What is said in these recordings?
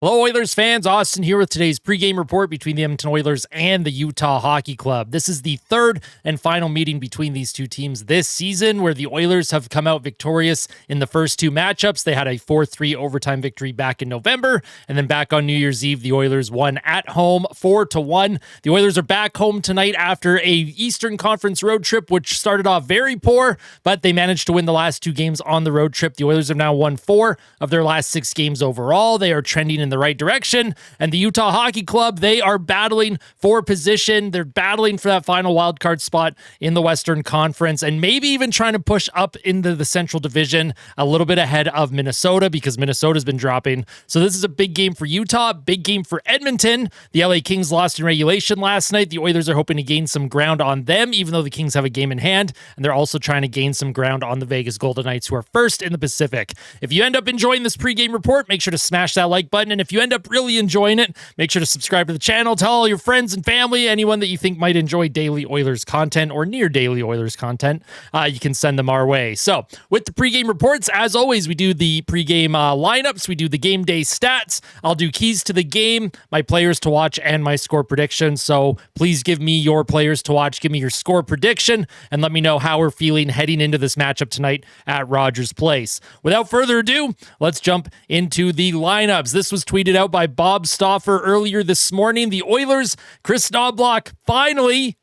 Hello, Oilers fans. Austin here with today's pregame report between the Edmonton Oilers and the Utah Hockey Club. This is the third and final meeting between these two teams this season, where the Oilers have come out victorious in the first two matchups. They had a 4-3 overtime victory back in November, and then back on New Year's Eve, the Oilers won at home 4-1. The Oilers are back home tonight after a Eastern Conference road trip, which started off very poor, but they managed to win the last two games on the road trip. The Oilers have now won 4 of their last 6 games overall. They are trending in the right direction. And the Utah Hockey Club, they are battling for position. They're battling for that final wildcard spot in the Western Conference, and maybe even trying to push up into the Central Division a little bit ahead of Minnesota, because Minnesota's been dropping. So this is a big game for Utah, big game for Edmonton. The LA Kings lost in regulation last night. The Oilers are hoping to gain some ground on them, even though the Kings have a game in hand, and they're also trying to gain some ground on the Vegas Golden Knights, who are first in the Pacific. If you end up enjoying this pregame report, make sure to smash that like button, and if you end up really enjoying it, make sure to subscribe to the channel. Tell all your friends and family, anyone that you think might enjoy daily Oilers content or near daily Oilers content, you can send them our way. So with the pregame reports, as always, we do the pregame lineups, we do the game day stats, I'll do keys to the game, my players to watch, and my score prediction. So please give me your players to watch, give me your score prediction, and let me know how we're feeling heading into this matchup tonight at Rogers Place. Without further ado, let's jump into the lineups. This was tweeted out by Bob Stauffer earlier this morning. The Oilers, Chris Knoblauch, finally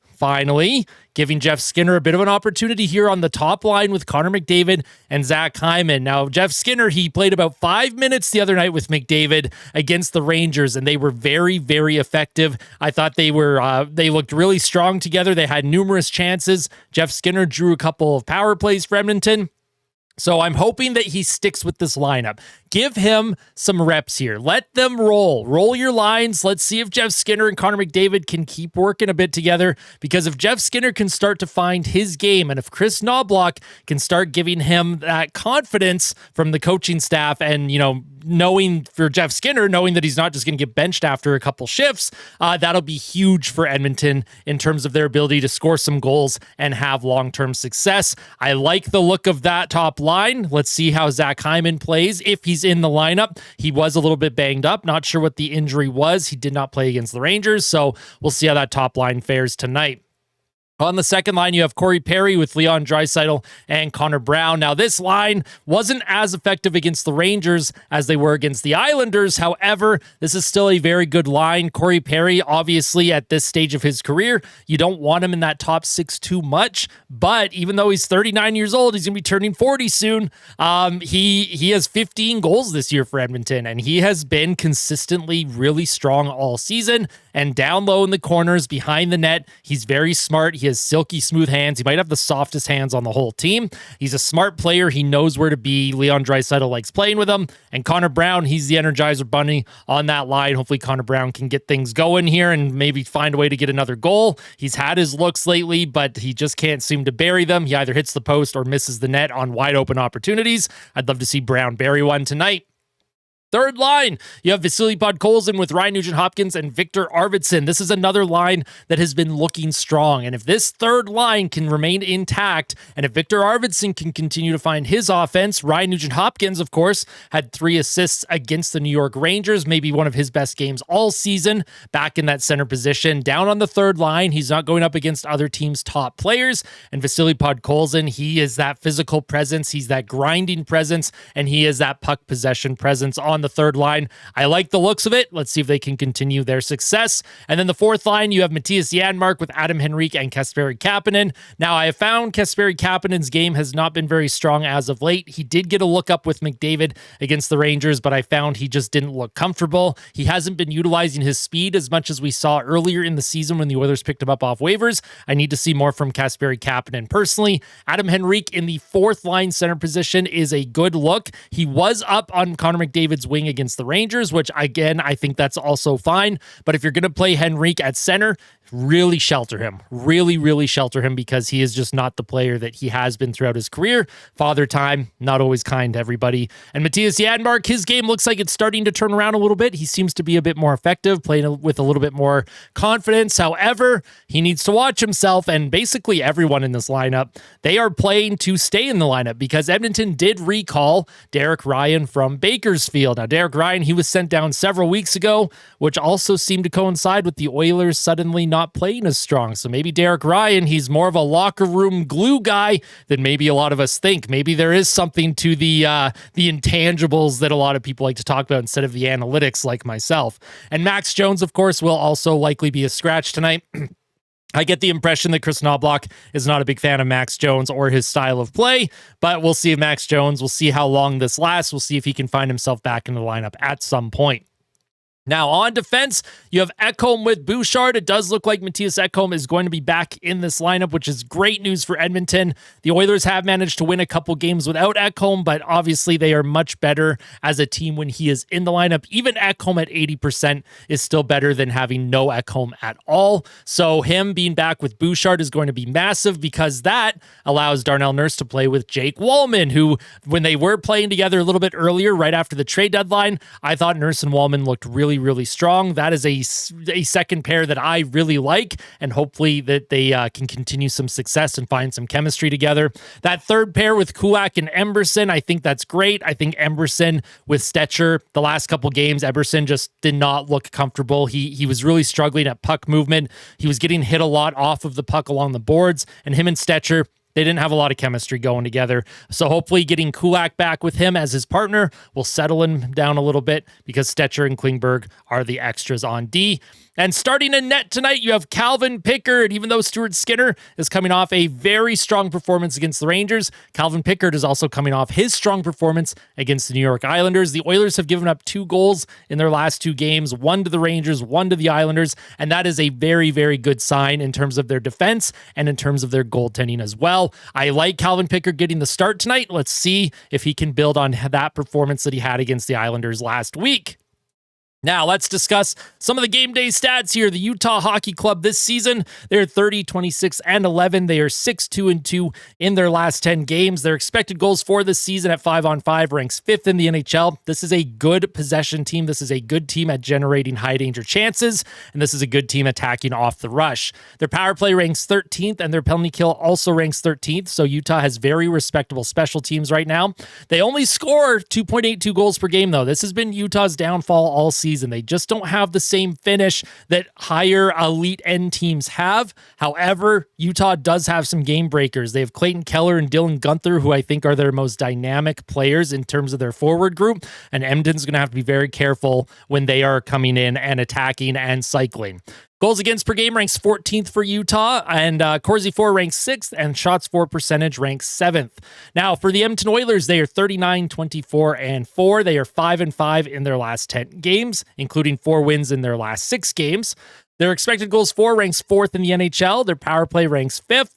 giving Jeff Skinner a bit of an opportunity here on the top line with Connor McDavid and Zach Hyman. Now, Jeff Skinner, he played about 5 minutes the other night with McDavid against the Rangers, and they were very, very effective. I thought they looked really strong together. They had numerous chances. Jeff Skinner drew a couple of power plays for Edmonton. So I'm hoping that he sticks with this lineup. Give him some reps here. Let them roll. Roll your lines. Let's see if Jeff Skinner and Connor McDavid can keep working a bit together, because if Jeff Skinner can start to find his game, and if Chris Knoblauch can start giving him that confidence from the coaching staff, and, knowing for Jeff Skinner, knowing that he's not just going to get benched after a couple shifts, that'll be huge for Edmonton in terms of their ability to score some goals and have long-term success. I like the look of that top line. Let's see how Zach Hyman plays if he's in the lineup. He was a little bit banged up. Not sure what the injury was. He did not play against the Rangers, so we'll see how that top line fares tonight. On the second line, you have Corey Perry with Leon Draisaitl and Connor Brown. Now, this line wasn't as effective against the Rangers as they were against the Islanders. However, this is still a very good line. Corey Perry, obviously, at this stage of his career, you don't want him in that top 6 too much. But even though he's 39 years old, he's going to be turning 40 soon. He has 15 goals this year for Edmonton, and he has been consistently really strong all season. And down low in the corners, behind the net, he's very smart. He has silky smooth hands. He might have the softest hands on the whole team. He's a smart player. He knows where to be. Leon Draisaitl likes playing with him. And Connor Brown, he's the Energizer Bunny on that line. Hopefully Connor Brown can get things going here and maybe find a way to get another goal. He's had his looks lately, but he just can't seem to bury them. He either hits the post or misses the net on wide open opportunities. I'd love to see Brown bury one tonight. Third line, you have Vasily Podkolzin with Ryan Nugent-Hopkins and Victor Arvidsson. This is another line that has been looking strong. And if this third line can remain intact, and if Victor Arvidsson can continue to find his offense, Ryan Nugent-Hopkins, of course, had 3 assists against the New York Rangers, maybe one of his best games all season, back in that center position. Down on the third line, he's not going up against other teams' top players. And Vasily Podkolzin, he is that physical presence, he's that grinding presence, and he is that puck possession presence on the third line. I like the looks of it. Let's see if they can continue their success. And then the fourth line, you have Mattias Janmark with Adam Henrique and Kasperi Kapanen. Now, I have found Kasperi Kapanen's game has not been very strong as of late. He did get a look up with McDavid against the Rangers, but I found he just didn't look comfortable. He hasn't been utilizing his speed as much as we saw earlier in the season when the Oilers picked him up off waivers. I need to see more from Kasperi Kapanen personally. Adam Henrique in the fourth line center position is a good look. He was up on Connor McDavid's wing against the Rangers, which again, I think that's also fine. But if you're going to play Henrique at center, really shelter him, really shelter him, because he is just not the player that he has been throughout his career. Father time, not always kind to everybody. And Mattias Ekholm, his game looks like it's starting to turn around a little bit. He seems to be a bit more effective, playing with a little bit more confidence. However, he needs to watch himself, and basically everyone in this lineup, they are playing to stay in the lineup, because Edmonton did recall Derek Ryan from Bakersfield. Now, Derek Ryan, he was sent down several weeks ago, which also seemed to coincide with the Oilers suddenly not playing as strong. So maybe Derek Ryan, he's more of a locker room glue guy than maybe a lot of us think. Maybe there is something to the intangibles that a lot of people like to talk about instead of the analytics, like myself. And Max Jones, of course, will also likely be a scratch tonight. I get the impression that Chris Knobloch is not a big fan of Max Jones or his style of play, but we'll see if Max Jones, we'll see how long this lasts. We'll see if he can find himself back in the lineup at some point. Now, on defense, you have Ekholm with Bouchard. It does look like Mattias Ekholm is going to be back in this lineup, which is great news for Edmonton. The Oilers have managed to win a couple games without Ekholm, but obviously they are much better as a team when he is in the lineup. Even Ekholm at 80% is still better than having no Ekholm at all. So him being back with Bouchard is going to be massive, because that allows Darnell Nurse to play with Jake Wallman, who, when they were playing together a little bit earlier, right after the trade deadline, I thought Nurse and Wallman looked really strong. That is a second pair that I really like, and hopefully that they can continue some success and find some chemistry together. That third pair with Kulak and Emberson, I think that's great. I think Emberson with Stetcher, the last couple games, Emberson just did not look comfortable. He was really struggling at puck movement. He was getting hit a lot off of the puck along the boards, and him and Stetcher, they didn't have a lot of chemistry going together. So hopefully getting Kulak back with him as his partner will settle him down a little bit, because Stetcher and Klingberg are the extras on D. And starting in net tonight, you have Calvin Pickard. Even though Stuart Skinner is coming off a very strong performance against the Rangers, Calvin Pickard is also coming off his strong performance against the New York Islanders. The Oilers have given up 2 goals in their last 2 games, 1 to the Rangers, 1 to the Islanders, and that is a very good sign in terms of their defense and in terms of their goaltending as well. I like Calvin Pickard getting the start tonight. Let's see if he can build on that performance that he had against the Islanders last week. Now, let's discuss some of the game day stats here. The Utah Hockey Club this season, they're 30, 26, and 11. They are 6-2-2 in their last 10 games. Their expected goals for this season at 5-on-5 ranks 5th in the NHL. This is a good possession team. This is a good team at generating high-danger chances, and this is a good team attacking off the rush. Their power play ranks 13th, and their penalty kill also ranks 13th, so Utah has very respectable special teams right now. They only score 2.82 goals per game, though. This has been Utah's downfall all season. They just don't have the same finish that higher elite end teams have. However, Utah does have some game breakers. They have Clayton Keller and Dylan Guenther, who I think are their most dynamic players in terms of their forward group. And Edmonton's going to have to be very careful when they are coming in and attacking and cycling. Goals against per game ranks 14th for Utah, and Corsi 4 ranks 6th, and shots for percentage ranks 7th. Now, for the Edmonton Oilers, they are 39, 24, and 4. They are 5-5 in their last 10 games, including 4 wins in their last 6 games. Their expected goals for ranks 4th in the NHL. Their power play ranks 5th.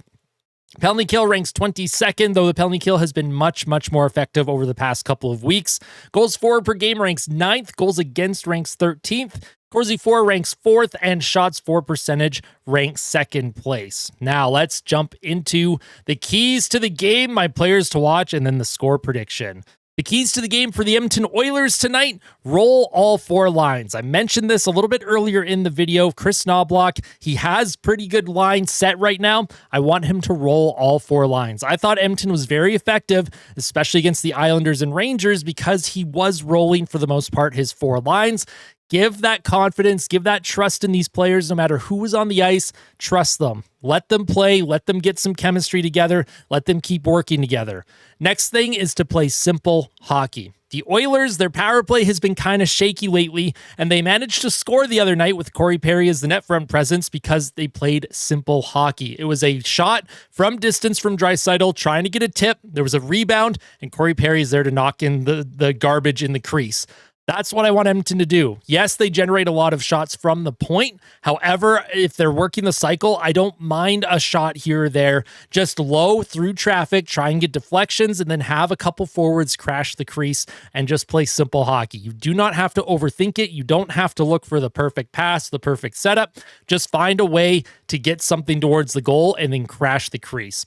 Penalty kill ranks 22nd, though the penalty kill has been much more effective over the past couple of weeks. Goals for per game ranks 9th. Goals against ranks 13th. Corsi 4 ranks 4th, and shots for percentage ranks 2nd place. Now let's jump into the keys to the game, my players to watch, and then the score prediction. The keys to the game for the Edmonton Oilers tonight: roll all 4 lines. I mentioned this a little bit earlier in the video. Chris Knobloch, he has pretty good lines set right now. I want him to roll all 4 lines. I thought Edmonton was very effective, especially against the Islanders and Rangers, because he was rolling for the most part his 4 lines. Give that confidence, give that trust in these players, no matter who is on the ice. Trust them. Let them play. Let them get some chemistry together. Let them keep working together. Next thing is to play simple hockey. The Oilers, their power play has been kind of shaky lately, and they managed to score the other night with Corey Perry as the net front presence because they played simple hockey. It was a shot from distance from Draisaitl trying to get a tip. There was a rebound, and Corey Perry is there to knock in the garbage in the crease. That's what I want Edmonton to do. Yes, they generate a lot of shots from the point. However, if they're working the cycle, I don't mind a shot here or there. Just low through traffic, try and get deflections, and then have a couple forwards crash the crease and just play simple hockey. You do not have to overthink it. You don't have to look for the perfect pass, the perfect setup. Just find a way to get something towards the goal and then crash the crease.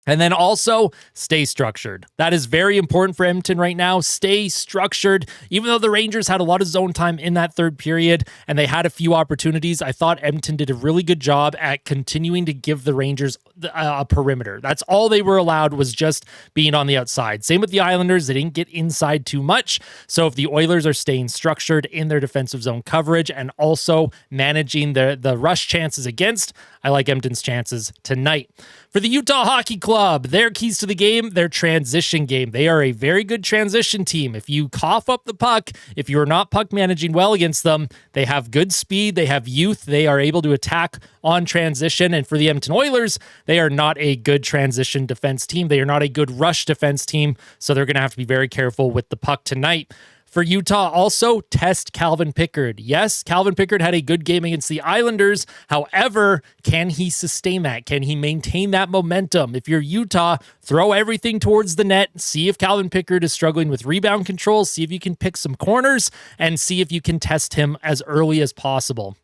And then also stay structured. That is very important for Edmonton right now. Stay structured. Even though the Rangers had a lot of zone time in that third period and they had a few opportunities, I thought Edmonton did a really good job at continuing to give the Rangers a perimeter. That's all they were allowed, was just being on the outside. Same with the Islanders. They didn't get inside too much. So if the Oilers are staying structured in their defensive zone coverage and also managing the rush chances against, I like Edmonton's chances tonight. For the Utah Hockey Club, their keys to the game, their transition game. They are a very good transition team. If you cough up the puck, if you're not puck managing well against them, they have good speed, they have youth, they are able to attack on transition. And for the Edmonton Oilers, they are not a good transition defense team. They are not a good rush defense team, so they're going to have to be very careful with the puck tonight. For Utah, also test Calvin Pickard. Yes, Calvin Pickard had a good game against the Islanders. However, can he sustain that? Can he maintain that momentum? If you're Utah, throw everything towards the net. See if Calvin Pickard is struggling with rebound control. See if you can pick some corners and see if you can test him as early as possible.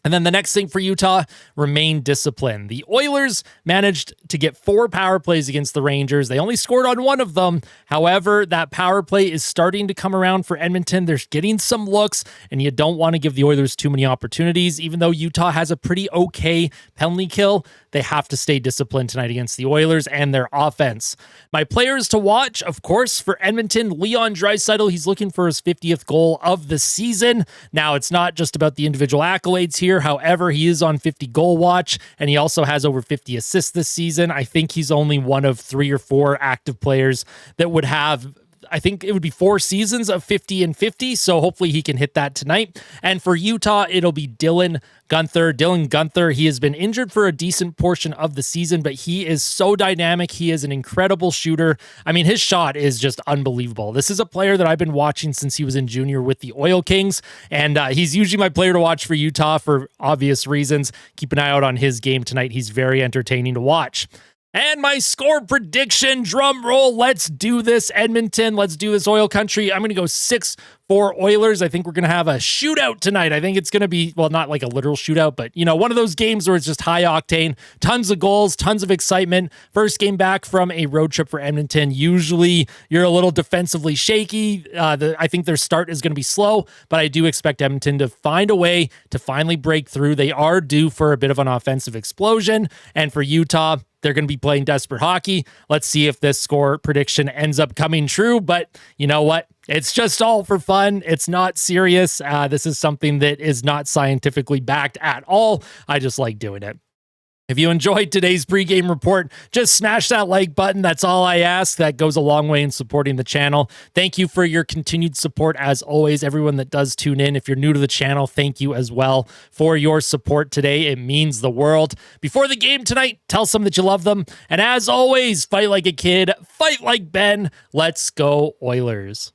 And then the next thing for Utah, remain disciplined. The Oilers managed to get 4 power plays against the Rangers. They only scored on 1 of them. However, that power play is starting to come around for Edmonton. They're getting some looks, and you don't want to give the Oilers too many opportunities. Even though Utah has a pretty okay penalty kill, they have to stay disciplined tonight against the Oilers and their offense. My players to watch, of course, for Edmonton, Leon Draisaitl. He's looking for his 50th goal of the season. Now, it's not just about the individual accolades here. However, he is on 50 goal watch, and he also has over 50 assists this season. I think he's only one of 3 or 4 active players that would have, I think it would be 4 seasons of 50 and 50, so hopefully he can hit that tonight. And for Utah, it'll be Dylan Guenther, he has been injured for a decent portion of the season, but he is so dynamic. He is an incredible shooter. I mean, his shot is just unbelievable. This is a player that I've been watching since he was in junior with the Oil Kings, and he's usually my player to watch for Utah for obvious reasons. Keep an eye out on his game tonight. He's very entertaining to watch. And my score prediction, drum roll, let's do this, Edmonton. Let's do this, Oil Country. I'm going to go 6-4 Oilers. I think we're going to have a shootout tonight. I think it's going to be, well, not like a literal shootout, but, you know, one of those games where it's just high octane, tons of goals, tons of excitement. First game back from a road trip for Edmonton. Usually you're a little defensively shaky. I think their start is going to be slow, but I do expect Edmonton to find a way to finally break through. They are due for a bit of an offensive explosion. And for Utah, they're going to be playing desperate hockey. Let's see if this score prediction ends up coming true. But you know what? It's just all for fun. It's not serious. This is something that is not scientifically backed at all. I just like doing it. If you enjoyed today's pregame report, just smash that like button. That's all I ask. That goes a long way in supporting the channel. Thank you for your continued support. As always, everyone that does tune in, if you're new to the channel, thank you as well for your support today. It means the world. Before the game tonight, tell some that you love them. And as always, fight like a kid, fight like Ben. Let's go Oilers.